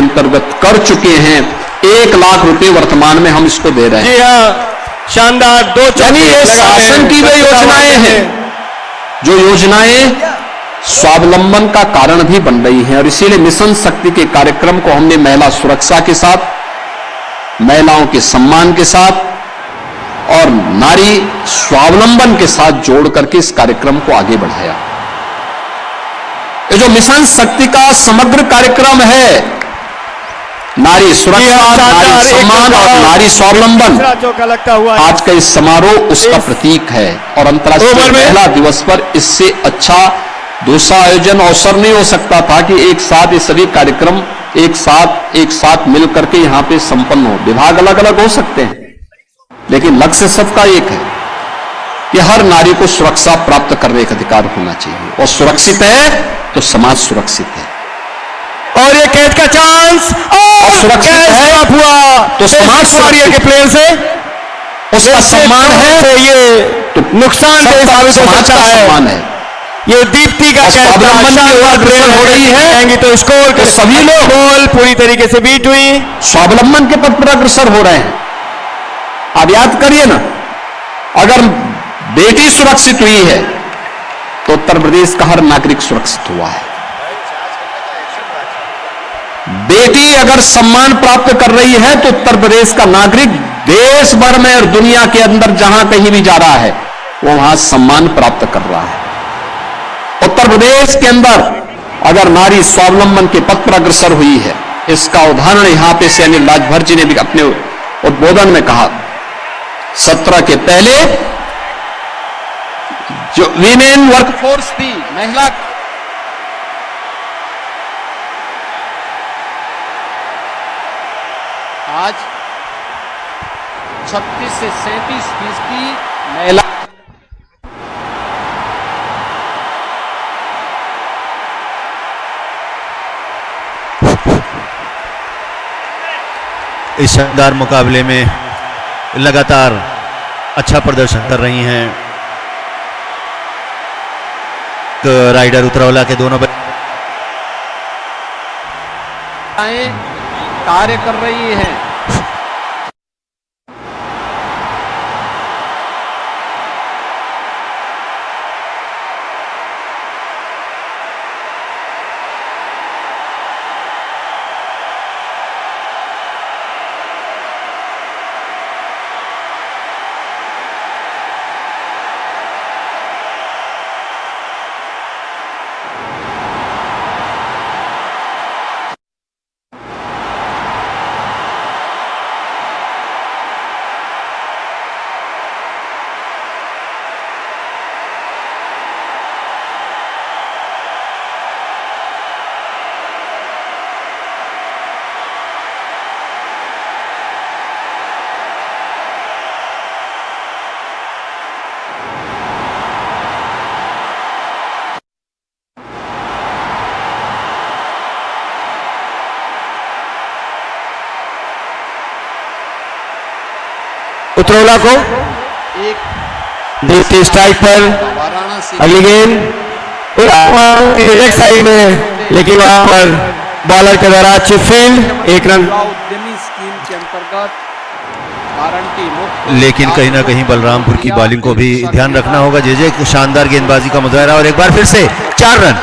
अंतर्गत कर चुके हैं। 1 लाख रुपए वर्तमान में हम इसको दे रहे हैं। जी हाँ, शानदार। 2 यानी ये शासन की वे योजनाएं हैं जो योजनाएं स्वावलंबन का कारण भी बन रही हैं। और इसीलिए मिशन शक्ति के कार्यक्रम को हमने महिला सुरक्षा के साथ, महिलाओं के सम्मान के साथ और नारी स्वावलंबन के साथ जोड़ करके इस कार्यक्रम को आगे बढ़ाया। ये जो मिशन शक्ति का समग्र कार्यक्रम है, नारी सुरक्षा, नारी सम्मान और नारी स्वावलंबन, आज का इस समारोह उसका प्रतीक है। और अंतर्राष्ट्रीय महिला दिवस पर इससे अच्छा दूसरा आयोजन अवसर नहीं हो सकता था कि एक साथ ये सभी कार्यक्रम एक साथ मिलकर के यहां पे संपन्न हो। विभाग अलग अलग हो सकते हैं, लेकिन लक्ष्य सबका एक है कि हर नारी को सुरक्षा प्राप्त करने का अधिकार होना चाहिए। और सुरक्षित है तो समाज सुरक्षित है। और ये कैच का चांस और सुरक्षित है हुआ तो समाज सुरक्षित के प्लेयर से उसका सम्मान है, ये तो नुकसान समाज का सम्मान है। ये दीप्ति का स्वावलंबन की ओर अग्रसर हो रही है तो स्कोर तो सभी लोग बॉल पूरी तरीके से बीट हुई, स्वावलंबन के पथ पर अग्रसर हो रहे हैं। आप याद करिए ना, अगर बेटी सुरक्षित हुई है तो उत्तर प्रदेश का हर नागरिक सुरक्षित हुआ है। बेटी अगर सम्मान प्राप्त कर रही है तो उत्तर प्रदेश का नागरिक देश भर में और दुनिया के अंदर जहां कहीं भी जा रहा है वो वहां सम्मान प्राप्त कर रहा है। उत्तर प्रदेश के अंदर अगर नारी स्वावलंबन के पथ पर अग्रसर हुई है, इसका उदाहरण यहां पे से अनिल राजभर जी ने भी अपने उद्बोधन में कहा। 17 के पहले जो वीमेन वर्कफोर्स थी, महिला आज 36 से 37% महिला इस शानदार मुकाबले में लगातार अच्छा प्रदर्शन कर रही हैं राइडर उतरौला के दोनों कार्य कर रही हैं। उतरौला को एक देती स्ट्राइक पर अगली गेंद एक साइड में, लेकिन वहां पर बॉलर के द्वारा अच्छी फील्ड, 1 रन। उद्यमी स्कीम के अंतर्गत गारंटी मुक्त, लेकिन कहीं ना कहीं बलरामपुर की बॉलिंग को भी ध्यान रखना होगा। जे शानदार गेंदबाजी का मुजाहरा और एक बार फिर से 4 रन।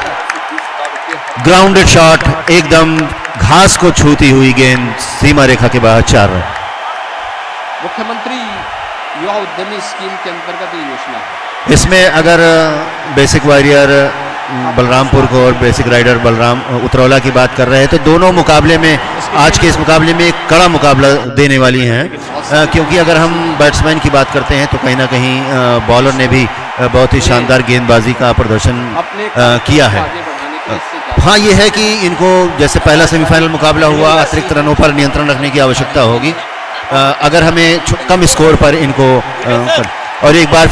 ग्राउंडेड शॉट, एकदम घास को छूती हुई गेंद, सीमा रेखा के बाहर 4 रन। मुख्यमंत्री युवा उद्यमी स्कीम के अंतर्गत ये योजना है। इसमें अगर बेसिक वॉरियर बलरामपुर को और बेसिक राइडर उतरौला की बात कर रहे हैं तो दोनों मुकाबले में, आज के इस मुकाबले में एक कड़ा मुकाबला देने वाली हैं, क्योंकि अगर हम बैट्समैन की बात करते हैं तो कहीं ना कहीं बॉलर ने भी बहुत ही शानदार गेंदबाजी का प्रदर्शन किया है। हाँ, ये है कि इनको जैसे पहला सेमीफाइनल मुकाबला हुआ, अतिरिक्त रनों पर नियंत्रण रखने की आवश्यकता होगी अगर हमें कम स्कोर पर इनको और एक बार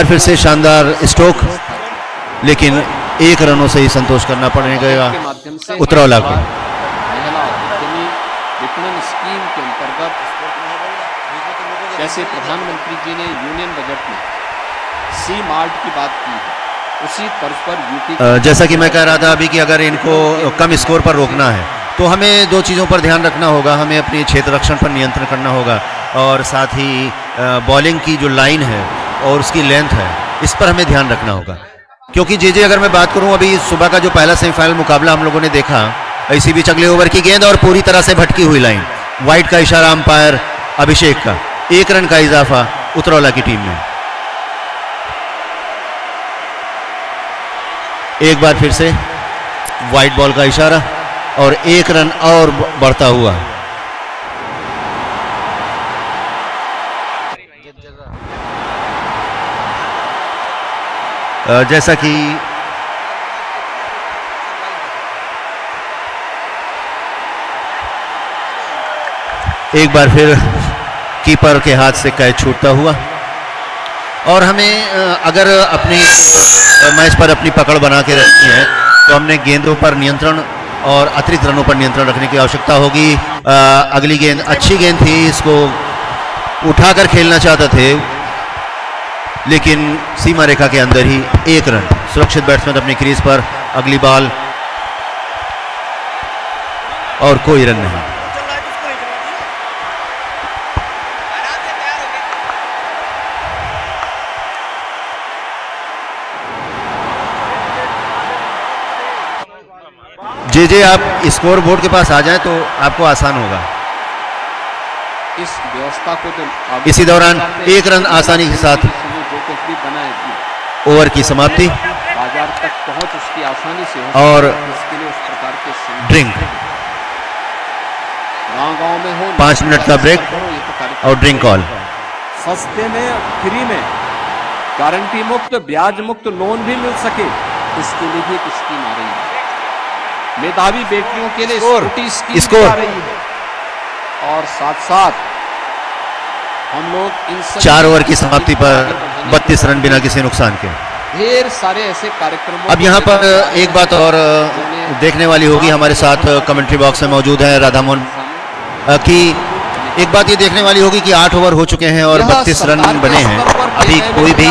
फिर से शानदार स्ट्रोक, लेकिन 1 रनों से ही संतोष करना पड़ेगा उतरौला को। विपणन स्कीम के अंतर्गत जैसे प्रधानमंत्री जी ने यूनियन बजट में सी मार्ट की बात की है, उसी तर्ज पर यूपी जैसा कि मैं कह रहा था अभी कि अगर इनको कम स्कोर पर रोकना है तो हमें दो चीज़ों पर ध्यान रखना होगा। हमें अपने क्षेत्र रक्षण पर नियंत्रण करना होगा और साथ ही बॉलिंग की जो लाइन है और उसकी लेंथ है, इस पर हमें ध्यान रखना होगा। क्योंकि जे अगर मैं बात करूं, अभी सुबह का जो पहला सेमीफाइनल मुकाबला हम लोगों ने देखा, इसी बीच अगले ओवर की गेंद और पूरी तरह से भटकी हुई लाइन, वाइड का इशारा अंपायर अभिषेक का, 1 रन का इजाफा उतरौला की टीम में। एक बार फिर से वाइड बॉल का इशारा और 1 रन और बढ़ता हुआ। जैसा कि एक बार फिर कीपर के हाथ से कैच छूटता हुआ, और हमें अगर अपनी मैच पर अपनी पकड़ बना के रखनी है तो हमने गेंदों पर नियंत्रण और अतिरिक्त रनों पर नियंत्रण रखने की आवश्यकता होगी। अगली गेंद अच्छी गेंद थी, इसको उठाकर खेलना चाहते थे, लेकिन सीमा रेखा के अंदर ही 1 रन। सुरक्षित बैट्समैन अपनी क्रीज पर, अगली बॉल और कोई रन नहीं। जे आप स्कोर बोर्ड के पास आ जाएं तो आपको आसान होगा। इस व्यवस्था को तो इसी दौरान 1 रन आसानी के साथ जो कुछ भी बनाए, ओवर की समाप्ति बाजार तक पहुंच उसकी आसानी से हो, और इसके लिए उस प्रकार के ड्रिंक, गांव में हो 5 मिनट का ब्रेक और ड्रिंक कॉल। सस्ते में, फ्री में, गारंटी मुक्त, ब्याज मुक्त लोन भी मिल सके, इसके लिए भी एक स्कीम आ रही है। मेधावी बेटियों के लिए स्कूटी स्कीम आ रही है, और साथ साथ हम लोग इन 4 ओवर की समाप्ति पर 32 रन बिना किसी नुकसान के। ढेर सारे ऐसे कार्यक्रम। अब यहाँ पर एक बात और देखने वाली होगी, हमारे साथ कमेंट्री बॉक्स में मौजूद है राधामोहन, कि एक बात ये देखने वाली होगी कि 8 ओवर हो चुके हैं और 32 रन बने हैं। अभी कोई भी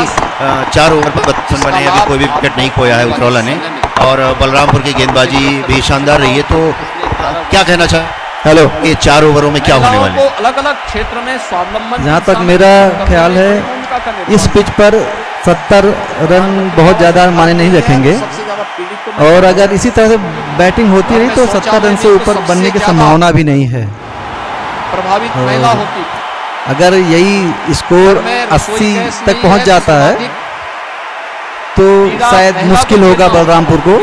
4 ओवर पर 32 रन बने हैं, अभी कोई भी विकेट नहीं खोया है उतरौला ने, और बलरामपुर की गेंदबाजी भी शानदार रही है। तो क्या कहना चाह हेलो, ये 4 ओवरों में क्या होने वाले? अलग अलग क्षेत्र में स्वावलंबन, जहाँ तक मेरा ख्याल है, इस पिच पर 70 रन बहुत ज़्यादा माने नहीं रखेंगे, और अगर इसी तरह से बैटिंग होती रही तो 70 रन से ऊपर बनने की संभावना भी नहीं है। प्रभावित महिला होती, अगर यही स्कोर 80 तक पहुंच जाता है तो शायद मुश्किल होगा बलरामपुर को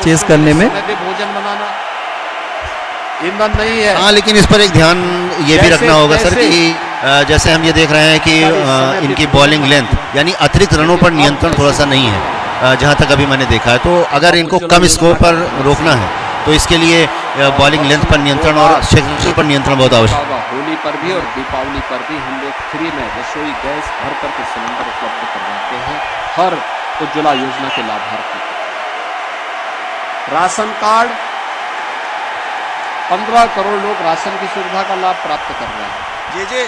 चेस करने में। भोजन बनाना ईंधन नहीं है। हाँ, लेकिन इस पर एक ध्यान ये भी रखना होगा सर कि जैसे हम ये देख रहे हैं कि इनकी बॉलिंग लेंथ यानी अतिरिक्त रनों पर नियंत्रण थोड़ा सा नहीं है, जहाँ तक अभी मैंने देखा है। तो अगर इनको कम स्कोर पर रोकना है तो इसके लिए बॉलिंग लेंथ पर नियंत्रण और क्षेत्र पर नियंत्रण बहुत आवश्यक है। होली पर भी और दीपावली पर भी हम लोग फ्री में रसोई गैस भर करके सिलेंडर उपलब्ध करवाते हैं हर उज्ज्वला योजना के लाभार्थी। राशन कार्ड 15 करोड़ लोग राशन की सुविधा का लाभ प्राप्त कर रहे हैं। जी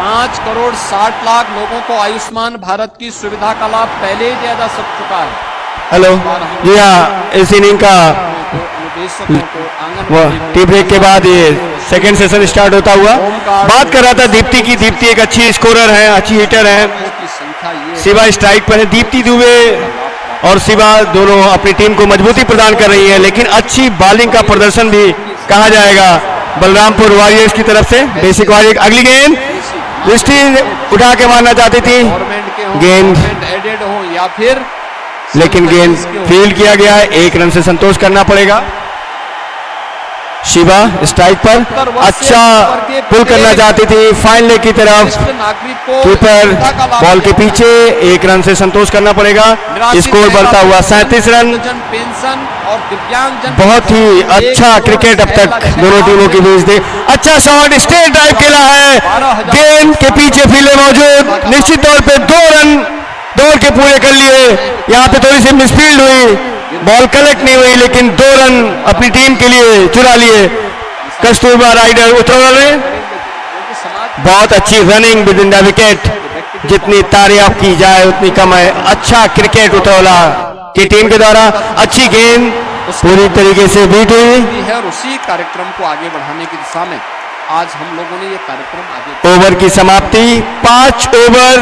5 करोड़ 60 लाख लोगों को आयुष्मान भारत की सुविधा का लाभ पहले ही दिया जा सकता है। हेलो जी हाँ, इस इनिंग का टी ब्रेक के बाद ये सेकंड सेशन स्टार्ट होता हुआ बात कर रहा था दीप्ति की। दीप्ति एक अच्छी स्कोरर है, अच्छी हिटर है। शिवा स्ट्राइक पर है। दीप्ति दुबे और शिवा दोनों अपनी टीम को मजबूती प्रदान कर रही है, लेकिन अच्छी बॉलिंग का प्रदर्शन भी कहा जाएगा बलरामपुर वॉरियर्स की तरफ से। बेसिक वॉरियर अगली गेंद दृष्टि उठा के मारना चाहती थी, गेंद एडेड हो या फिर, लेकिन गेंद फील्ड किया गया है। 1 रन से संतोष करना पड़ेगा। शिवा स्ट्राइक पर अच्छा पुल करना चाहती थी फाइन लेग की तरफ, कीपर बॉल के पीछे। 1 रन से संतोष करना पड़ेगा। स्कोर बढ़ता हुआ 37 रन। बहुत ही अच्छा क्रिकेट अब तक दोनों टीमों के बीच थे। अच्छा शॉट, स्ट्रेट ड्राइव खेला है, गेंद के पीछे फील्ड मौजूद। निश्चित तौर पे 2 रन दौड़ के पूरे कर लिए। यहाँ पे थोड़ी सी मिसफील्ड हुई, बॉल कलेक्ट नहीं हुई, लेकिन 2 रन अपनी टीम के लिए चुरा लिए कस्तूरबा राइडर उतरौला ने। बहुत अच्छी running with in the wicket, जितनी तारीफ की जाए उतनी कम है। अच्छा क्रिकेट उतरौला की टीम के द्वारा। अच्छी गेंद पूरी तरीके से बीट हुई भी है और उसी कार्यक्रम को आगे बढ़ाने की दिशा में आज हम लोगों ने ये कार्यक्रम आगे ओवर की समाप्ति 5 ओवर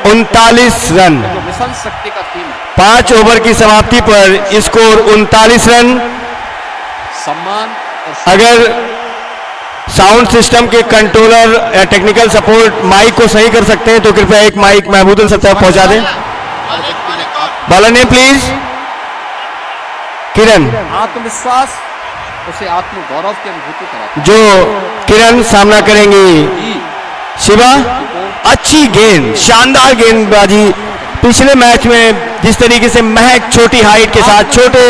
39 रन। जो मिशन शक्ति का टीम है 5 ओवर की समाप्ति पर स्कोर 39 रन। सम्मान और अगर साउंड सिस्टम के कंट्रोलर या टेक्निकल सपोर्ट माइक को सही कर सकते हैं तो कृपया एक माइक महमूदुल साहब तक पहुंचा दें। बॉलर ने प्लीज किरण, आत्मविश्वास उसे आत्मगौरव की अनुभूति कराता जो किरण सामना करेंगी है। शिवा। अच्छी गेंद, शानदार गेंदबाजी। पिछले मैच में जिस तरीके से महक छोटी हाइट के साथ छोटे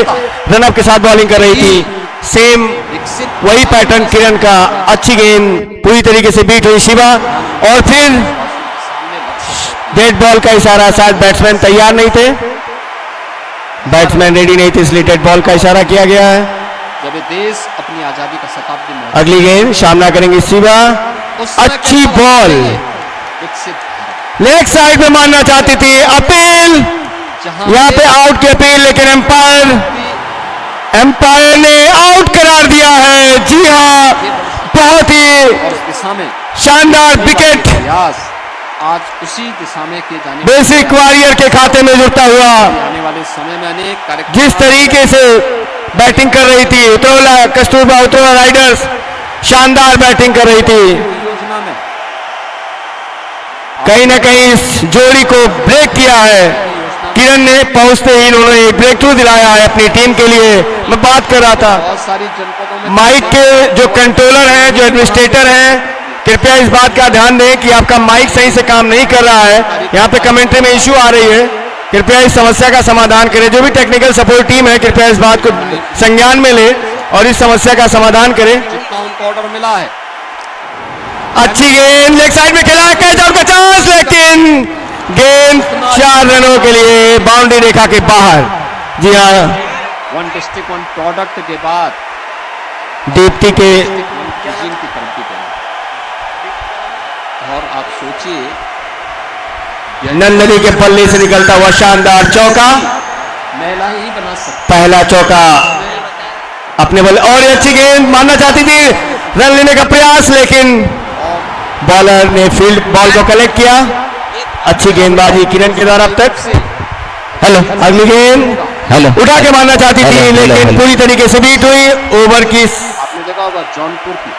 रनअप के साथ बॉलिंग कर रही थी, सेम विकसित वही पैटर्न किरण का। अच्छी गेंद पूरी तरीके से बीट हुई शिवा। और फिर सामने लक्ष्य डेड बॉल का इशारा, शायद बैट्समैन तैयार नहीं थे, बैट्समैन रेडी नहीं थे, इसलिए डेड बॉल का इशारा किया गया है। जब ये देश अपनी आजादी का शताब्दी में अगली गेंद सामना करेंगे शिवा। उस समय अच्छी का बॉल विकसित भारत, लेग साइड में मारना चाहती थी, अपील जहां यहाँ पे आउट की अपील, लेकिन एम्पायर ने आउट करार दिया है। जी हाँ, बहुत ही और इस दिशा में शानदार विकेट प्रयास आज उसी दिशा में किए जाने बेसिक वॉरियर के खाते में जुड़ता हुआ। आने वाले समय में अनेक कार्यक्रम जिस तरीके से बैटिंग कर रही थी उतरौला कस्तूरबा उतरौला राइडर्स, शानदार बैटिंग कर रही थी। योजना में कहीं ना कहीं इस जोड़ी को ब्रेक किया है किरण ने। पहुंचते ही इन्होंने ब्रेक थ्रू दिलाया है अपनी टीम के लिए। मैं बात कर रहा था, बहुत सारी जनपदों में माइक के जो कंट्रोलर हैं, जो एडमिनिस्ट्रेटर हैं, कृपया इस बात का ध्यान दें कि आपका माइक सही से काम नहीं कर रहा है। यहाँ पे कमेंट्री में इश्यू आ रही है, कृपया इस समस्या का समाधान करें। जो भी टेक्निकल सपोर्ट टीम है कृपया इस बात को संज्ञान में ले और इस समस्या का समाधान करें। जितना उनको ऑर्डर मिला है अच्छी गेंद लेग साइड में खेला, कैच आउट का चांस, लेकिन गेंद 4 रनों के लिए बाउंड्री रेखा के बाहर। जी हाँ, वन डिस्ट्रिक्ट वन प्रोडक्ट के बाद दीप्ति के वन cuisine की तरक्की करें। और आप सोचिए नल नदी के पल्ले से निकलता हुआ शानदार चौका, महिला ही बना सकती पहला चौका अपने बल्ले। और ये अच्छी गेंद मारना चाहती थी, रन लेने का प्रयास, लेकिन बॉलर ने फील्ड बॉल को कलेक्ट किया। अच्छी गेंदबाजी किरण के द्वारा अब तक। हेलो, अगली गेंद हेलो उठा के मारना चाहती थी, लेकिन पूरी तरीके से बीट हुई। ओवर की आपने देखा होगा जौनपुर की,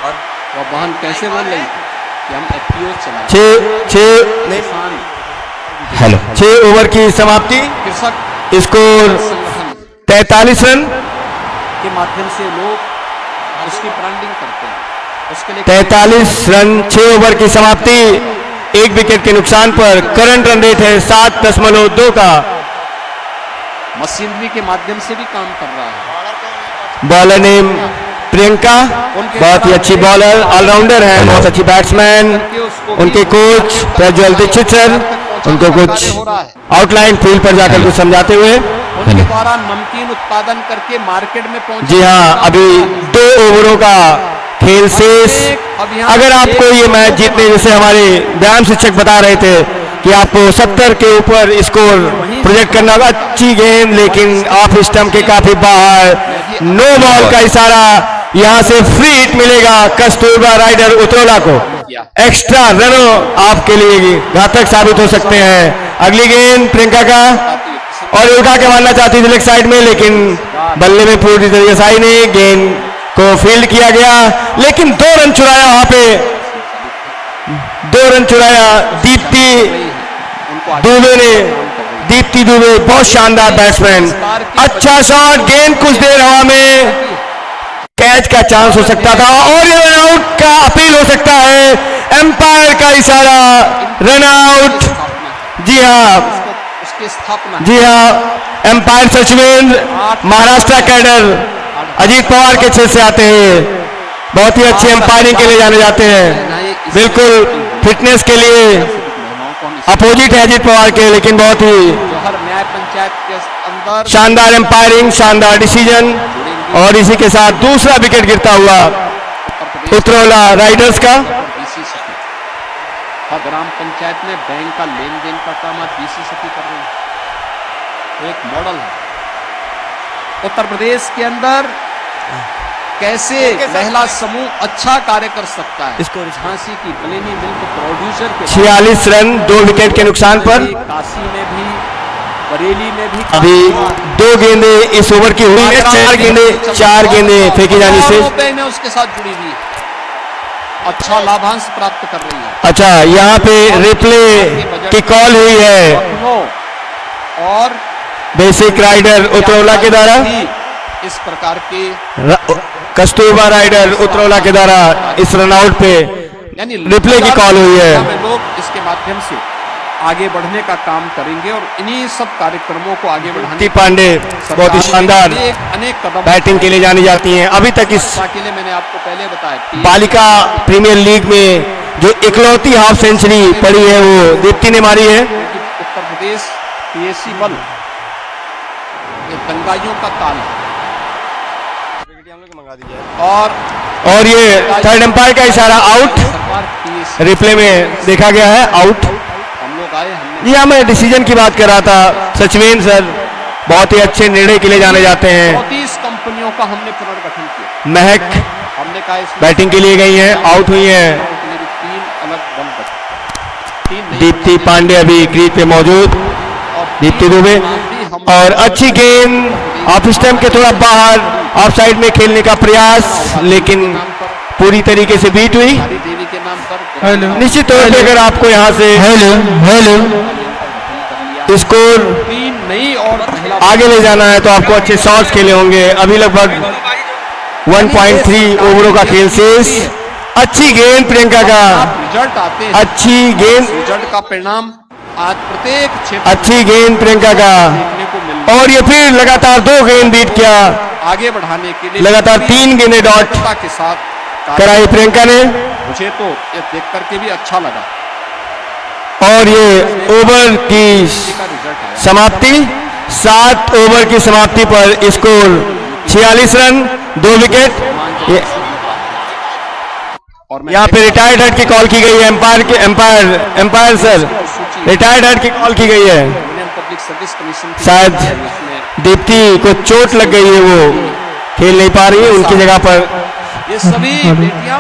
और वह बहन कैसे बोल रही थी कि हम एफपीओ चलाएं। किसान हेलो 6 ओवर की समाप्ति, कृषक स्कोर संगठन 43 रन। के माध्यम से लोग उसकी ब्रांडिंग करते हैं, उसके लिए 43 रन 6 ओवर की समाप्ति। 1 विकेट के नुकसान पर करंट रन रेट है 7.2 का। मशीनरी के माध्यम से भी काम कर रहा है। बॉलर नेम प्रियंका, बहुत ही अच्छी बॉलर, ऑलराउंडर है, बहुत अच्छी बैट्समैन। उनके कोच प्रज्वल दीक्षित सर उनको कुछ आउटलाइन फील्ड पर जाकर कुछ समझाते हुए। उनके द्वारा नमकीन उत्पादन करके मार्केट में पहुंचे। जी हाँ, अभी 2 ओवरों का खेल शेष। अगर आपको ये मैच जीतने, जैसे हमारे व्यायाम शिक्षक बता रहे थे कि आपको 70 के ऊपर स्कोर प्रोजेक्ट करना होगा। अच्छी गेंद, लेकिन ऑफ स्टंप के काफी बाहर। नो बॉल का इशारा, यहाँ से फ्री हिट मिलेगा कस्तूरबा राइडर उतरौला को। एक्स्ट्रा रनों आपके लिए घातक साबित हो सकते हैं। अगली गेंद प्रियंका का, और उठा के मारना चाहती थी लेग साइड में, लेकिन बल्ले में पूरी तरीके से आई नहीं। गेंद को फील्ड किया गया, लेकिन 2 रन चुराया वहां पे, 2 रन चुराया दीप्ति दुबे ने। दीप्ति दुबे बहुत शानदार बैट्समैन, अच्छा शॉट, गेंद कुछ देर हवा में, कैच का चांस हो सकता था और ये रन आउट का अपील हो सकता है। एम्पायर का इशारा, रन आउट। जी हाँ, उसकी स्थापना जी हाँ, एम्पायर सचिवेंद्र महाराष्ट्र कैडर अजीत पवार के क्षेत्र से आते हैं, बहुत ही अच्छी एम्पायरिंग के लिए जाने जाते हैं। बिल्कुल फिटनेस के लिए अपोजिट है अजीत पवार के, लेकिन बहुत ही हर न्याय पंचायत के अंदर शानदार एम्पायरिंग, शानदार डिसीजन। और इसी के साथ दूसरा विकेट गिरता हुआ उतरौला राइडर्स का। बीसी सखी हर ग्राम पंचायत में बैंक का लेन देन का काम आज बीसी सखी कर रही है। तो एक मॉडल है उत्तर प्रदेश के अंदर कैसे महिला समूह अच्छा कार्य कर सकता है। झांसी की बलेनी मिल्क प्रोड्यूसर के 46 रन 2 विकेट के नुकसान पर। काशी में भी, बरेली में भी अभी 2 गेंदे इस ओवर की हुई है, 4 गेंदे फेंकी जाने से में उसके साथ जुड़ी हुई है, अच्छा लाभांश प्राप्त कर रही है। अच्छा, यहाँ पे रिप्ले की कॉल हुई है और बेसिक राइडर उतरौला के द्वारा, इस प्रकार के कस्तूरबा राइडर उतरौला के द्वारा इस रनआउट पे यानी रिप्ले की कॉल हुई है। लोग इसके माध्यम से आगे बढ़ने का काम करेंगे और इन्हीं सब कार्यक्रमों को आगे बढ़ाने दीप्ति पांडे बहुत ही शानदार अनेक कदम बैटिंग के लिए जानी जाती हैं। अभी तक इस के लिए मैंने आपको पहले बताया बालिका प्रीमियर लीग में जो इकलौती हाफ सेंचुरी पड़ी है वो दीप्ति ने मारी है। उत्तर प्रदेश पीएससी बल ये दंगाइयों का ताल है और ये थर्ड एम्पायर का इशारा आउट, रिप्ले में देखा गया है आउट। हम लोग आए, जी हाँ, मैं डिसीजन की बात कर रहा था। सचवेन सर बहुत ही अच्छे निर्णय के लिए जाने जाते हैं। 34 कंपनियों का हमने पुनर्गठन किया। महक हमने कहा बैटिंग के लिए गई हैं, आउट हुई हैं। 3 अलग दल बचे, दीप्ति पांडे अभी क्रीज पे मौजूद, दीप्ति दुबे, और अच्छी गेंद ऑफ स्टंप के थोड़ा बाहर ऑफ साइड में खेलने का प्रयास, लेकिन पूरी तरीके से बीट हुई। देवी के नाम पर निश्चित तौर पे अगर आपको यहाँ से स्कोर नहीं और आगे ले जाना है तो आपको अच्छे शॉट्स खेले होंगे। अभी लगभग 1.3 ओवरों का खेल शेष। अच्छी गेंद प्रियंका का, रिजल्ट आते हैं, अच्छी गेंद, रिजल्ट का परिणाम आज प्रत्येक क्षेत्र अच्छी गेंद प्रियंका का, देखने को मिल और ये फिर लगातार 2 गेंद बीट किया, आगे बढ़ाने के लिए लगातार 3 गेंदें डॉट के साथ कराई प्रियंका ने। मुझे तो ये देख करके भी अच्छा लगा। और ये ओवर की का रिजल्ट आया, समाप्ति, 7 ओवर की समाप्ति पर स्कोर 46 रन 2 विकेट। और मैं यहाँ पे रिटायर्ड हट की कॉल की गई है। एम्पायर सर रिटायर्ड हट की कॉल की गई है। यूनियन पब्लिक सर्विस कमीशन की शायद उसमें दीप्ति को चोट लग गई है, वो खेल नहीं पा रही है। उनकी जगह पर ये सभी बेटियां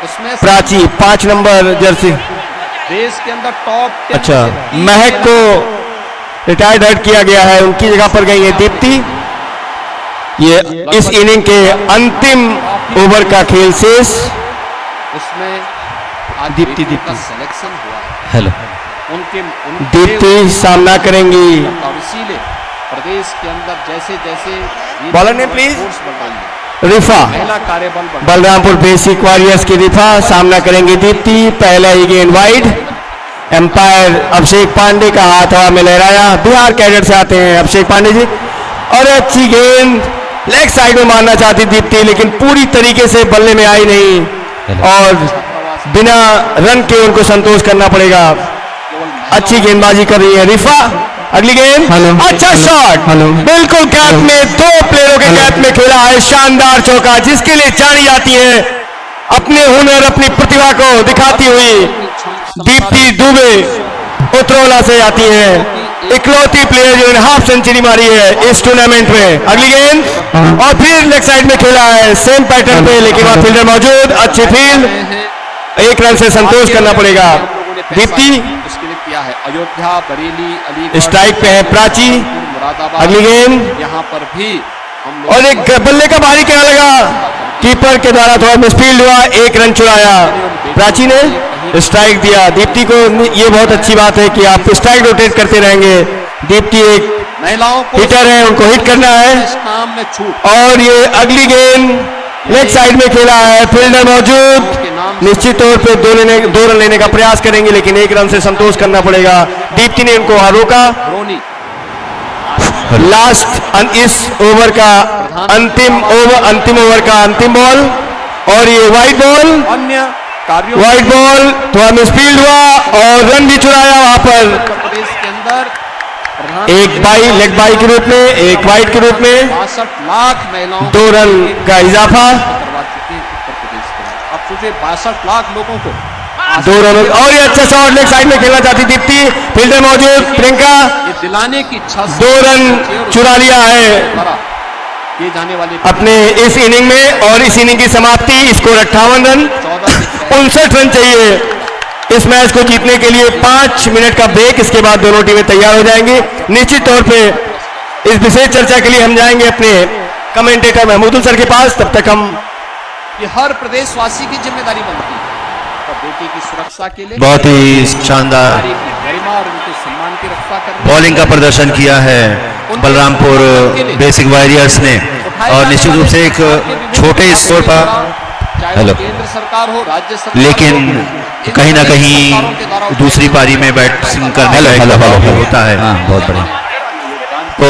उसमें प्राची 5 नंबर जर्सी, देश के अंदर टॉप 10 अच्छा, में से 30 महक को रिटायर्ड हट किया गया है, उनकी जगह पर गई है दीप्ति। ये इस इनिंग के अंतिम ओवर का खेल शेष। उसमें आज दीप्ति का सिलेक्शन हुआ है। हेलो, उनके दीप्ति सामना करेंगी। और इसीलिए प्रदेश के अंदर जैसे जैसे बॉलर ने प्लीज। फोर्स बढ़ रही है, रिफा महिला कार्यबल बढ़ बलरामपुर बेसिक वॉरियर्स की रिफा सामना करेंगी दीप्ति। पहला ही गेंद वाइड। एम्पायर अभिषेक पांडे का हाथ हवा में लहराया। बिहार कैडेट से आते हैं अभिषेक पांडे जी। और अच्छी गेंद लेग साइड में मारना चाहती दीप्ति, लेकिन पूरी तरीके से बल्ले में आई नहीं और बिना रन के उनको संतोष करना पड़ेगा। अच्छी गेंदबाजी कर रही है रिफा। अगली गेंद, अच्छा शॉट, बिल्कुल कैप में, 2 प्लेयरों के कैप में खेला है। शानदार चौका जिसके लिए जानी जाती है, अपने हुनर अपनी प्रतिभा को दिखाती हुई दीप्ति दुबे उतरौला से आती है। इकलौती प्लेयर जिन्होंने हाफ सेंचुरी मारी है इस टूर्नामेंट में। अगली गेंद और फिर लेग साइड में खेला है सेम पैटर्न पे, लेकिन वहां फील्डर मौजूद। अच्छी फील्ड, 1 रन से संतोष करना पड़ेगा। दीप्ति उसके लिए किया है। अयोध्या, बरेली, अलीगढ़, स्ट्राइक पे है प्राची। मुरादाबाद, अगली गेंद यहाँ पर भी हम और एक बल्ले का भारी क्या लगा, कीपर के द्वारा थोड़ा मिसफील्ड हुआ, 1 रन चुराया। प्राची ने स्ट्राइक दिया। दीप्ति को ये बहुत अच्छी बात है कि आप स्ट्राइक रोटेट करते रहेंगे। दीप्ति एक महिलाओं को हिटर है, उनको हिट करना है। इस काम में छूट और ये अगली गेंद लेग साइड में खेला है, फील्डर मौजूद। निश्चित तौर पे 2 रन लेने का प्रयास करेंगे, लेकिन 1 रन से संतोष करना पड़ेगा। दीप्ति ने उनको रोका। रोनी लास्ट इस ओवर का अंतिम ओवर का अंतिम बॉल, और ये वाइड बॉल, अन्य कार्यों वाइड बॉल, थोड़ा मिसफील्ड हुआ और रन भी चुराया वहां पर। उत्तर प्रदेश के अंदर एक लेग बाई के रूप में, एक वाइड के रूप में 62 लाख महिलाओं 2 रन का इजाफा। करवा चुके हैं उत्तर प्रदेश के अंदर। अब सोचिए 62 लाख लोगों को 2 रन, और ये अच्छा शॉट लेग साइड में खेलना चाहती दीप्ति। फील्डर मौजूद, प्रियंका ये दिलाने की इच्छा से 2 रन चुरा लिया है। किए जाने वाले अपने इस इनिंग में, और इस इनिंग की समाप्ति स्कोर 58 रन, 59 रन चाहिए इस मैच को जीतने के लिए। 5 मिनट का ब्रेक, इसके बाद दोनों टीमें तैयार हो जाएंगी। निश्चित तौर पे इस विशेष चर्चा के लिए हम जाएंगे अपने कमेंटेटर महमूदुल सर के पास। तब तक हम, ये हर प्रदेशवासी की जिम्मेदारी बनती है और बेटी की सुरक्षा के लिए बहुत ही शानदार नारी की गरिमा और उनके सम्मान की रक्षा करने बॉलिंग का प्रदर्शन किया है बलरामपुर बेसिक वॉरियर्स ने, और निश्चित रूप से एक छोटे स्कोर पर, चाहे केंद्र सरकार हो, राज्य सरकार, लेकिन कहीं ना कहीं दूसरी पारी में बैटिंग करने का एक दबाव होता है। बहुत बढ़िया। तो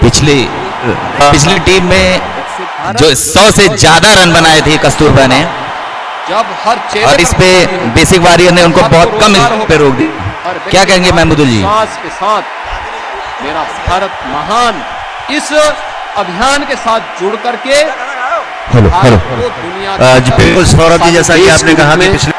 पिछली टीम में जो 100 से ज्यादा रन बनाए थे कस्तूरबा ने, जब हर और इस पे बेसिक वॉरियर ने उनको बहुत कम पे रोक दी। क्या कहेंगे महमूदुल जी? सांस के साथ मेरा भारत महान इस अभियान के साथ जुड़ करके भारत को दुनिया आज बिल्कुल सौरभ जी, जैसा कि आपने कहा कि पिछले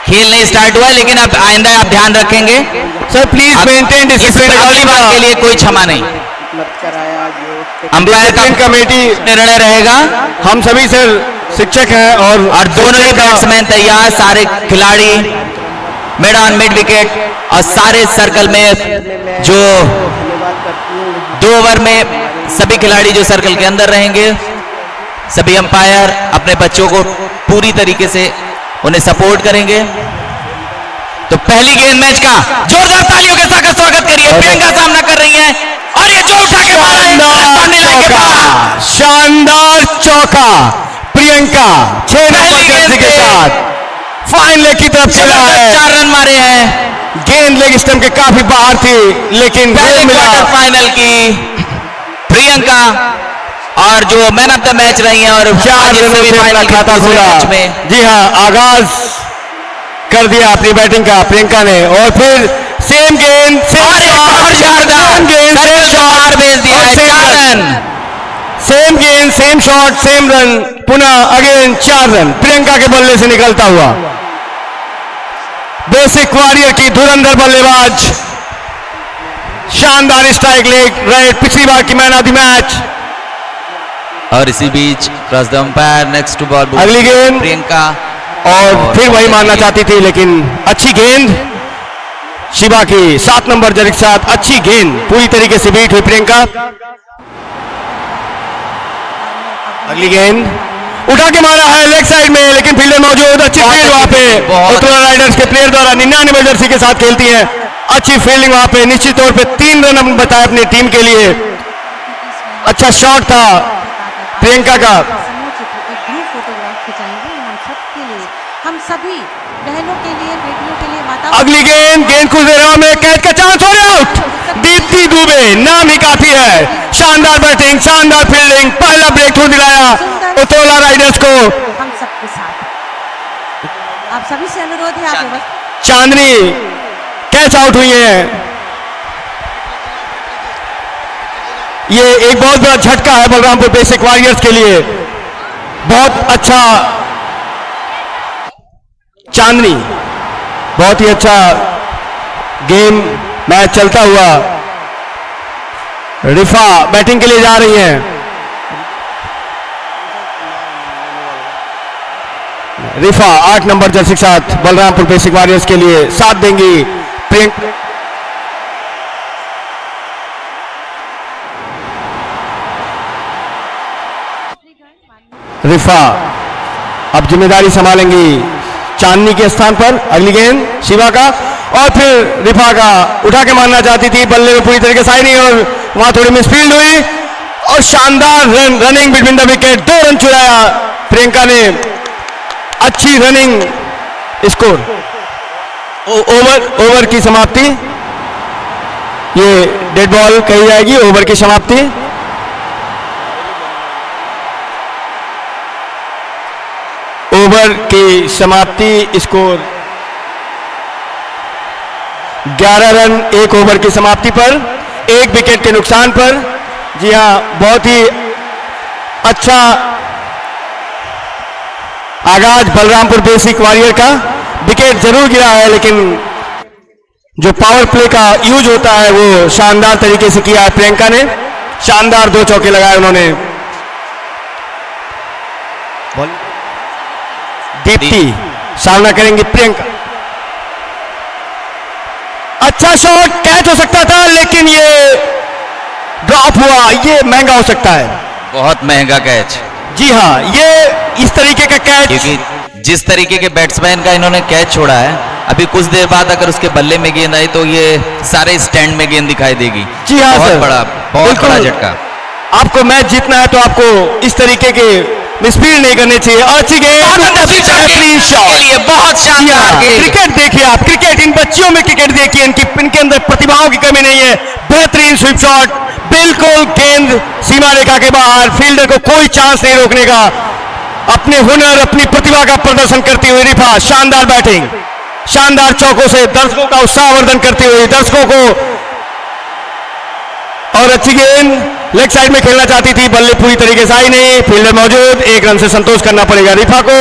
खेल नहीं स्टार्ट हुआ, लेकिन अब आइंदा आप ध्यान रखेंगे सर प्लीज मेंटेन डिसिप्लिन। अगली बार के लिए कोई क्षमा नहीं। अंपायर का कमेटी निर्णय रहेगा। हम सभी सर शिक्षक हैं और दोनों ही बैट्समैन तैयार, सारे खिलाड़ी मिड ऑन मिड विकेट, और सारे सर्कल में जो 2 ओवर में सभी खिलाड़ी जो सर्कल के अंदर रहेंगे, सभी अंपायर अपने बच्चों को पूरी तरीके से उन्हें सपोर्ट करेंगे। तो पहली गेंद मैच का जोरदार तालियों के साथ स्वागत करिए। प्रियंका सामना कर रही है और ये जो उठा के शानदार चौका प्रियंका 6 नंबर जर्सी के साथ फाइन लेग की तरफ चला है। 4 रन मारे हैं। गेंद लेग स्टंप के काफी बाहर थी, लेकिन पहले मिला। क्वार्टर फाइनल की प्रियंका और जो मैन ऑफ द मैच रही हैं और 4 रनों से अपना खाता खोला। जी हाँ, आगाज कर दिया अपनी बैटिंग का प्रियंका ने, और फिर सेम गेंद सेम गेंद सेम शॉट सेम रन, पुनः अगेन 4 रन प्रियंका के बल्ले से निकलता हुआ। बेसिक वॉरियर की धुरंधर बल्लेबाज, शानदार स्ट्राइक रेट, पिछली बार की मैन ऑफ द मैच। और इसी बीच cross the umpire, next to ball अगली गेंद प्रियंका, और फिर वही मारना चाहती थी, लेकिन अच्छी गेंद शिवा की 7 नंबर जर्सी के साथ अच्छी गेंद, पूरी तरीके से बीट हुई प्रियंका। अगली गेंद उठा के मारा है लेग साइड में, लेकिन फील्डर मौजूद, अच्छी फील्ड वहां पे उत्तरा राइडर्स के प्लेयर द्वारा 99 जर्सी के साथ खेलती है, अच्छी फील्डिंग वहां पे। निश्चित तौर पे 3 रन बताया अपनी टीम के लिए। अच्छा शॉट था प्रियंका का। हम सभी बहनों के लिए, बेटियों के लिए, माताओं। अगली गेंद खुश दे रहा में कैच का चांस हो रहा आउट। दीप्ति दुबे नाम ही काफी है, शानदार बैटिंग, शानदार फील्डिंग, पहला ब्रेक थ्रू दिलाया उत्तोला राइडर्स को। हम सबके साथ आप सभी से अनुरोध है, आप चांदनी कैच आउट हुई है। ये एक बहुत बड़ा झटका है बलरामपुर बेसिक वॉरियर्स के लिए। बहुत अच्छा चांदनी, बहुत ही अच्छा गेम मैच चलता हुआ। रिफा बैटिंग के लिए जा रही हैं। रिफा 8 नंबर जर्सी के साथ बलरामपुर बेसिक वॉरियर्स के लिए साथ देंगी प्रियंका। रिफा अब जिम्मेदारी संभालेंगी चांदनी के स्थान पर। अगली गेंद शिवा का, और फिर रिफा का उठा के मारना चाहती थी, बल्ले में पूरी तरीके से आई नहीं, और वहां थोड़ी मिसफील्ड हुई, और शानदार running between the wicket, 2 run चुराया प्रियंका ने। अच्छी रनिंग, स्कोर ओवर की समाप्ति, ये डेड बॉल कही जाएगी, ओवर की समाप्ति। ओवर की समाप्ति, स्कोर 11 रन 1 ओवर की समाप्ति पर, 1 विकेट के नुकसान पर। जी हां, बहुत ही अच्छा आगाज बलरामपुर बेसिक वॉरियर का। विकेट जरूर गिरा है, लेकिन जो पावर प्ले का यूज होता है वो शानदार तरीके से किया है प्रियंका ने। शानदार 2 चौके लगाए उन्होंने। दीप्ति सामना करेंगी प्रियंका। अच्छा शॉट, कैच हो सकता था, लेकिन ये ड्रॉप हुआ, ये महंगा हो सकता है। बहुत महंगा कैच। जी हाँ, ये इस तरीके का कैच, क्योंकि जिस तरीके के बैट्समैन का इन्होंने कैच छोड़ा है, अभी कुछ देर बाद अगर उसके बल्ले में गेंद आई तो ये सारे स्टैंड में गेंद दिखाई देगी। जी हाँ बहुत सर, बहुत बड़ा झटका। आपको मैच जीतना है तो आपको इस तरीके के मिसफील्ड नहीं करनी चाहिए। अच्छी गेंद, बहुत शानदार गेंद। क्रिकेट देखिए आप, क्रिकेट, इन बच्चियों में क्रिकेट देखिए, इनके अंदर प्रतिभाओं की कमी नहीं है। बेहतरीन स्वीप शॉट, बिल्कुल गेंद सीमा रेखा के बाहर, फील्डर को कोई चांस नहीं रोकने का। अपने हुनर, अपनी प्रतिभा का प्रदर्शन करती हुई रिफा, शानदार बैटिंग, शानदार चौकों से दर्शकों का उत्साहवर्धन करती हुई दर्शकों को। और अच्छी गेंद लेग साइड में खेलना चाहती थी, बल्ले पूरी तरीके से आई नहीं, फील्डर मौजूद, 1 रन से संतोष करना पड़ेगा रिफा को।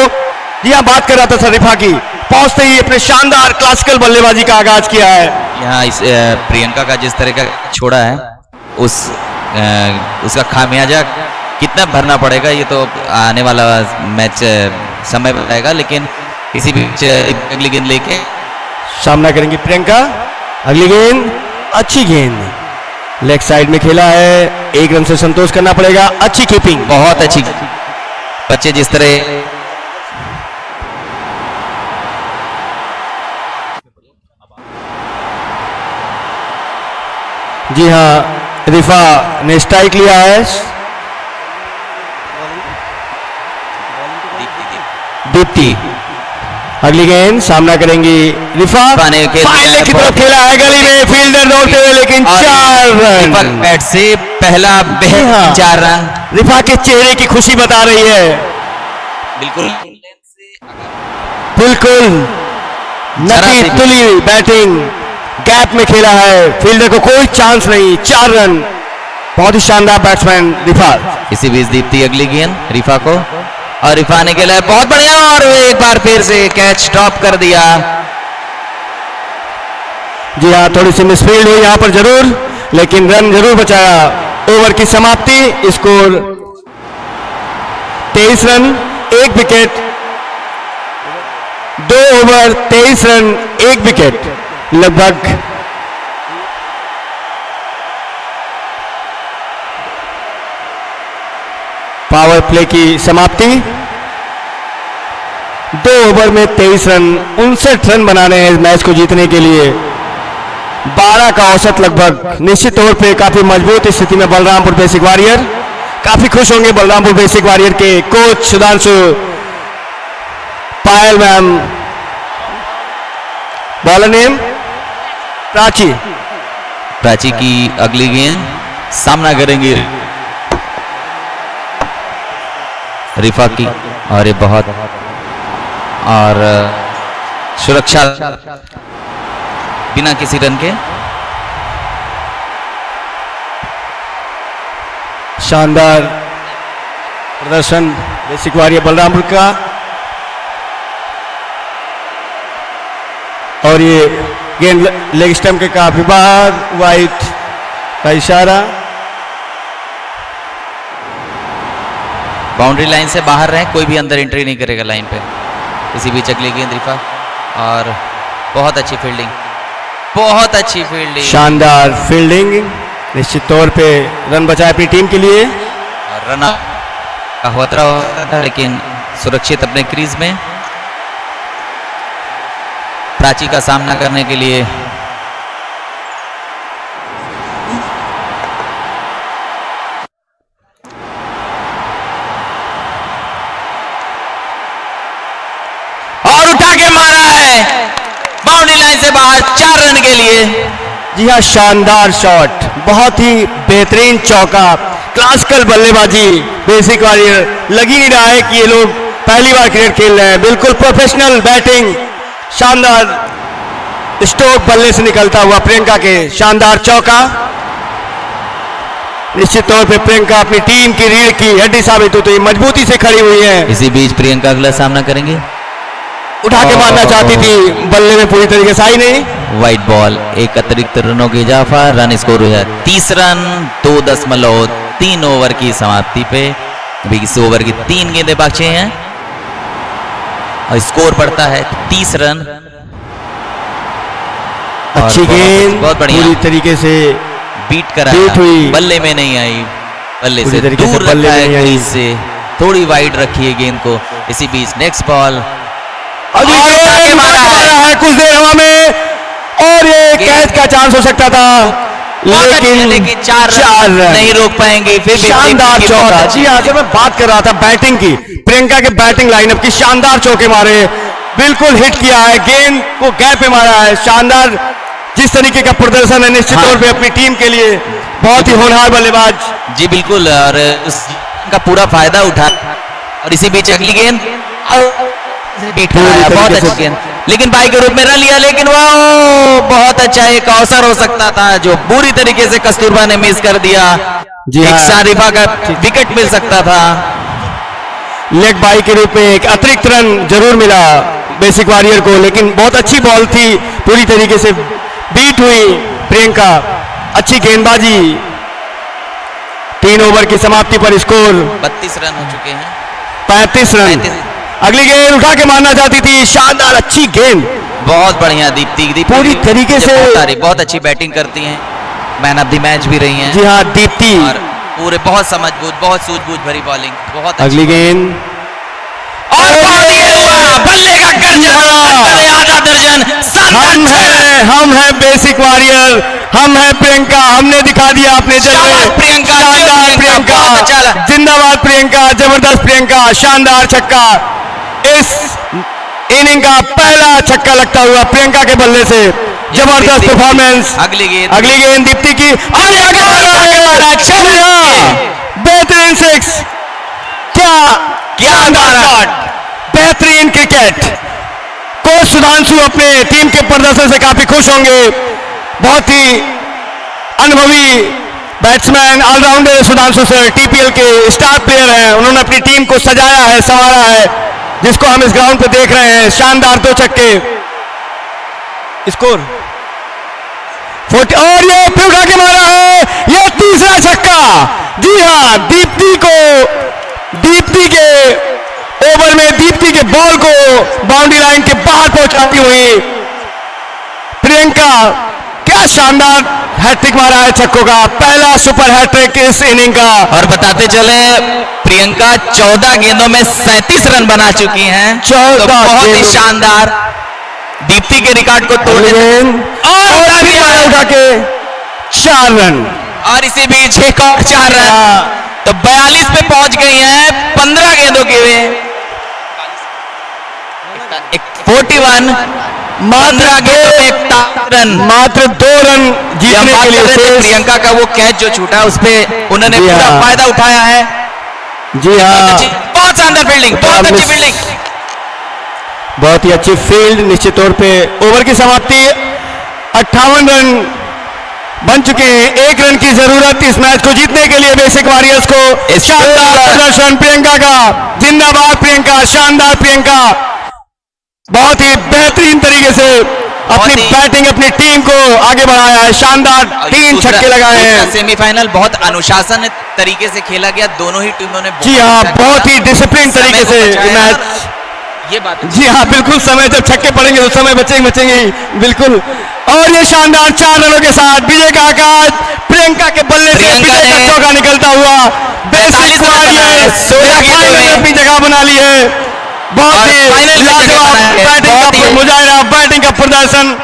जी हाँ, बात कर रहा था सर रिफा की। पहुंचते ही अपने शानदार क्लासिकल बल्लेबाजी का आगाज किया है। यहाँ इस प्रियंका का जिस तरह का छोड़ा है उसका खामियाजा कितना भरना पड़ेगा ये तो आने वाला मैच समय बताएगा, लेकिन इसी बीच अगली गेंद लेके सामना करेंगी प्रियंका। अगली गेंद, अच्छी गेंद लेग साइड में खेला है, 1 रन से संतोष करना पड़ेगा। अच्छी कीपिंग, बहुत अच्छी। बच्चे जिस तरह जी हाँ, रिफा ने स्ट्राइक लिया है। दीप्ति अगली गेंद सामना करेंगी रिफा। फाइनल की तरफ खेला है गली में, फील्डर दौड़ते हुए, लेकिन 4 रन बैट से पहला बेहतरीन 4 रन। रिफा के चेहरे की खुशी बता रही है। बिल्कुल नटी तुली बैटिंग, गैप में खेला है, फील्डर को कोई चांस नहीं। 4 रन, बहुत ही शानदार बैट्समैन रिफा। इसी बीच दीप्ति अगली गेंद रिफा को, और रिफा ने खेला है बहुत बढ़िया, और एक बार फिर से कैच ड्रॉप कर दिया। जी हाँ, थोड़ी सी मिसफील्ड हुई यहाँ पर जरूर, लेकिन रन जरूर बचाया। ओवर की समाप्ति, score 23 run 1 wicket, 2 over 23 run 1 wicket. लगभग पावर प्ले की समाप्ति। 2 ओवर में 23 रन, 59 रन बनाने हैं इस मैच को जीतने के लिए। 12 का औसत लगभग। निश्चित तौर पे काफी मजबूत स्थिति में बलरामपुर बेसिक वॉरियर। काफी खुश होंगे बलरामपुर बेसिक वॉरियर के कोच सुधांशु, पायल मैम। बॉलर नेम प्राची की अगली गेंद, सामना करेंगे रिफा की, और ये बहुत और सुरक्षा बिना किसी रन के। शानदार प्रदर्शन बेसिक वॉरियर बलरामपुर का। और ये गेंद लेग स्टंप के काफी बाहर, वाइट का इशारा। बाउंड्री लाइन से बाहर रहे, कोई भी अंदर एंट्री नहीं करेगा लाइन पे। इसी बीच अगली गेंद रिफा, और बहुत अच्छी फील्डिंग, बहुत अच्छी फील्डिंग, शानदार फील्डिंग। निश्चित तौर पे रन बचाए अपनी टीम के लिए। और रन का खतरा होता था, लेकिन सुरक्षित अपने क्रीज में। प्राची का सामना करने के लिए और उठा के मारा है बाउंड्री लाइन से बाहर, 4 रन के लिए। जी हाँ, शानदार शॉट, बहुत ही बेहतरीन चौका, क्लासिकल बल्लेबाजी बेसिक वॉरियर। लग ही नहीं रहा है कि ये लोग पहली बार क्रिकेट खेल रहे हैं। बिल्कुल प्रोफेशनल बैटिंग, शानदार स्ट्रोक बल्ले से निकलता हुआ प्रियंका के शानदार चौका। निश्चित तौर पे प्रियंका अपनी टीम की रीढ़ की हड्डी साबित होती है, मजबूती से खड़ी हुई है। इसी बीच प्रियंका अगला सामना करेंगे, उठा के मारना चाहती थी, बल्ले में पूरी तरीके से आई नहीं। वाइट बॉल, एक अतिरिक्त रनों के इजाफा, रन स्कोर हुआ 30 रन 2.3 ओवर की समाप्ति पे। अभी इस ओवर की 3 गेंदें बाकी हैं और स्कोर पड़ता है 30 रन। अच्छी गेंद, बहुत बढ़िया, पूरी तरीके से बीट करा, बल्ले में नहीं आई, बल्ले से दूर रखा है क्रीज से, थोड़ी वाइड रखी है गेंद को। इसी बीच नेक्स्ट बॉल, मारा है कुछ देर हवा में, और ये कैच का चांस हो सकता था, लेकिन 4 रन नहीं रोक पाएंगे। फिर शानदार चौका। जी हाँ, जब मैं बात कर रहा था बैटिंग की, प्रियंका के बैटिंग लाइनअप की, शानदार चौके मारे, बिल्कुल हिट किया है, गेंद को गैप में मारा है। शानदार जिस तरीके का प्रदर्शन है, निश्चित तौर पे अपनी टीम के लिए बहुत ही होनहार बल्लेबाज। जी बिल्कुल, और उसका पूरा फायदा उठा। और इसी बीच अगली गेंद बहुत अच्छी गेंद, लेकिन बाई के रूप में रन लिया, लेकिन वो बहुत अच्छा एक अवसर हो सकता था जो बुरी तरीके से कस्तूरबा ने मिस कर दिया। एक शारिफा का विकेट मिल सकता था। लेग बाई के रूप में एक अतिरिक्त रन जरूर मिला, बेसिक वॉरियर को, लेकिन बहुत अच्छी बॉल थी, पूरी तरीके से बीट हुई प्रियंका, अच्छी गेंदबाजी। 3 ओवर की समाप्ति पर स्कोर 32 रन हो चुके हैं। 35 रन। अगली गेंद उठा के मारना चाहती थी, शानदार अच्छी गेंद, बहुत बढ़िया दीप्ति पूरी तरीके से बहुत अच्छी बैटिंग करती हैं, मैन ऑफ द मैच भी रही हैं। जी हाँ दीप्ति, और पूरे बहुत समझबूझ, बहुत सूझबूझ भरी बॉलिंग, बहुत अगली गेंद और बल्ले का गर्जन, आधा दर्जन। हम हैं बेसिक वॉरियर, हम हैं प्रियंका, हमने दिखा दिया अपने जलवे। प्रियंका, शानदार प्रियंका, जिंदाबाद प्रियंका, जबरदस्त प्रियंका, शानदार छक्का। इस इनिंग का पहला छक्का लगता हुआ प्रियंका के बल्ले से, जबरदस्त परफॉर्मेंस। अगली गेंद दीप्ति की, और आगे बेहतरीन 6, क्या बेहतरीन क्रिकेट। कोच सुधांशु अपने टीम के प्रदर्शन से काफी खुश होंगे, बहुत ही अनुभवी batsman, allrounder Sudhanshu sir, TPL के स्टार प्लेयर हैं, उन्होंने अपनी टीम को सजाया है, संवारा है, जिसको हम इस ग्राउंड पे देख रहे हैं। शानदार 2 छक्के, स्कोर 40, और ये फिर उठा के मारा है, ये तीसरा छक्का। जी हाँ, दीप्ति के ओवर में दीप्ति के बॉल को बाउंड्री लाइन के बाहर पहुंचाती हुई प्रियंका, क्या शानदार हैट्रिक मारा है छक्कों का, पहला सुपर हैट्रिक इस इनिंग का। और बताते चले प्रियंका 14 गेंदों में 37 रन बना चुकी हैं, 14 तो बहुत ही शानदार, दीप्ति के रिकॉर्ड को तोड़ और उठा के 4 रन, और इसी बीच एक और 4 रन, तो 42 पे पहुंच गई हैं 15 गेंदों के वे 41, 15 गेंदों में 41 रन, मात्र 2 रन जीतने के लिए शेष। प्रियंका का वो कैच जो छूटा उस पे उन्होंने पूरा फायदा उठाया है। जी हाँ, बहुत शानदार फील्डिंग, बहुत अच्छी फील्डिंग, बहुत ही अच्छी फील्ड। निश्चित तौर पे ओवर की समाप्ति 58 रन बन चुके हैं, 1 रन की जरूरत इस मैच को जीतने के लिए बेसिक वॉरियर्स को। शानदार प्रदर्शन प्रियंका का, जिंदाबाद प्रियंका, शानदार प्रियंका, बहुत ही बेहतरीन तरीके से अपनी बैटिंग, अपनी टीम को आगे बढ़ाया है, शानदार 3 छक्के लगाए हैं। सेमीफाइनल बहुत अनुशासन तरीके से खेला गया, दोनों ही टीमों ने जी हाँ, बहुत ही डिसिप्लिन तरीके से मैच, ये बात जी हाँ बिल्कुल, समय जब छक्के पड़ेंगे तो समय बचेंगे बिल्कुल। और ये शानदार 4 रनों के साथ विजय का आगाज प्रियंका के बल्ले से विजय का चौका निकलता हुआ बेसिक वॉरियर 16 गेंदों में अपनी जगह बना ली है। बहुत ही लाजवाब बैटिंग का मुजाहिरा, बैटिंग का प्रदर्शन,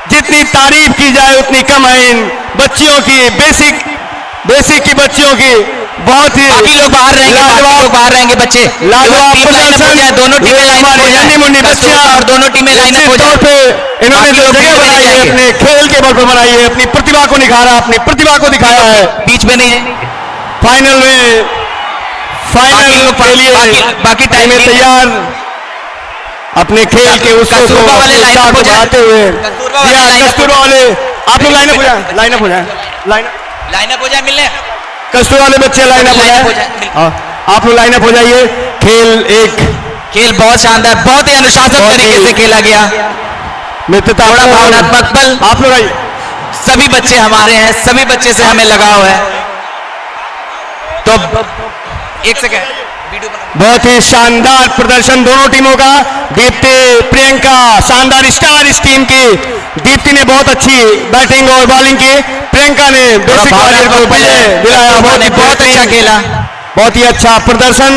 जितनी तारीफ की जाए उतनी कम है इन बच्चियों की, बेसिक की बच्चियों की। बहुत ही लोग बाहर रहेंगे बच्चे, लाजवाब प्रदर्शन, दोनों टीमें लाइन अप हो जाए, मुन्नी बच्चियां, और दोनों टीमें लाइन अप हो जाए। पे इन्होंने जो जगह बनाई है, अपने खेल के बल पर बनाई है, अपनी प्रतिभा को निखारा, अपनी प्रतिभा को दिखाया है। बीच में नहीं, फाइनल के लिए बाकी टाइम में तैयार, अपने खेल के उत्सव को बढ़ाते हुए। कस्तूरबा वाले आप लोग लाइनअप हो जाए, लाइनअप हो जाए, मिलने कस्तूरबा वाले बच्चे लाइनअप हो जाए, आप लोग लाइनअप हो जाइए। खेल बहुत शानदार, बहुत ही अनुशासित तरीके से खेला गया, मित्रता, थोड़ा भावनात्मक बल। आप लोग आइए, सभी बच्चे हमारे हैं, सभी बच्चे से हमें लगाव है। तो एक सेकंड, बहुत ही शानदार प्रदर्शन दोनों टीमों का। दीप्ति, प्रियंका, शानदार स्टार इस टीम की। दीप्ति ने बहुत अच्छी बैटिंग और बॉलिंग की, प्रियंका ने बेसिक वॉरियर को विजय दिलाया, बहुत अच्छा खेला, बहुत ही अच्छा प्रदर्शन।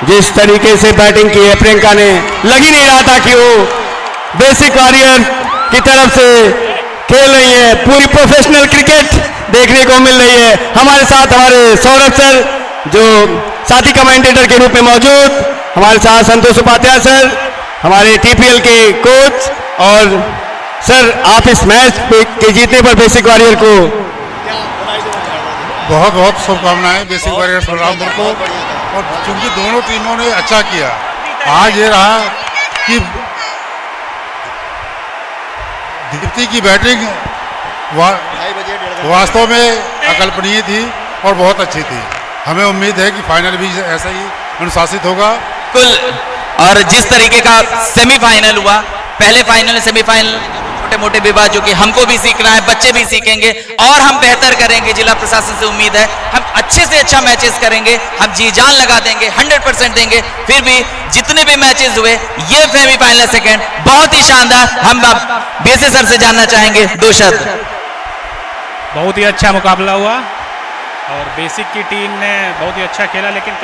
जिस तरीके से बैटिंग की है प्रियंका ने, लग ही नहीं रहा था कि वो बेसिक वॉरियर की तरफ से खेल रही है, पूरी प्रोफेशनल क्रिकेट देखने को मिल रही है। हमारे साथ हमारे सौरभ सर जो साथी कमेंटेटर के रूप में मौजूद, हमारे साथ संतोष उपाध्याय सर, हमारे टीपीएल के कोच। और सर, आप इस मैच के जीतने पर बेसिक वॉरियर को बहुत बहुत शुभकामनाएं बेसिक वॉरियर्स बलरामपुर को। और चूंकि दोनों टीमों ने अच्छा किया, आज ये रहा कि दीप्ति की बैटिंग वास्तव में अकल्पनीय थी और बहुत अच्छी थी। हमें उम्मीद है कि फाइनल भी ऐसा ही अनुशासित होगा। और जिस तरीके का सेमीफाइनल हुआ, पहले फाइनल सेमीफाइनल छोटे मोटे विवाद जो कि हमको भी सीखना है, बच्चे भी सीखेंगे और हम बेहतर करेंगे। जिला प्रशासन से उम्मीद है हम अच्छे से अच्छा मैचेस करेंगे, हम जी जान लगा देंगे, 100% देंगे। फिर भी जितने भी मैचेस हुए ये सेमीफाइनल सेकंड बहुत ही शानदार। हम बेसे सर से जानना चाहेंगे 2 शब्द। बहुत ही अच्छा मुकाबला हुआ और बेसिक की टीम ने बहुत ही अच्छा खेला, लेकिन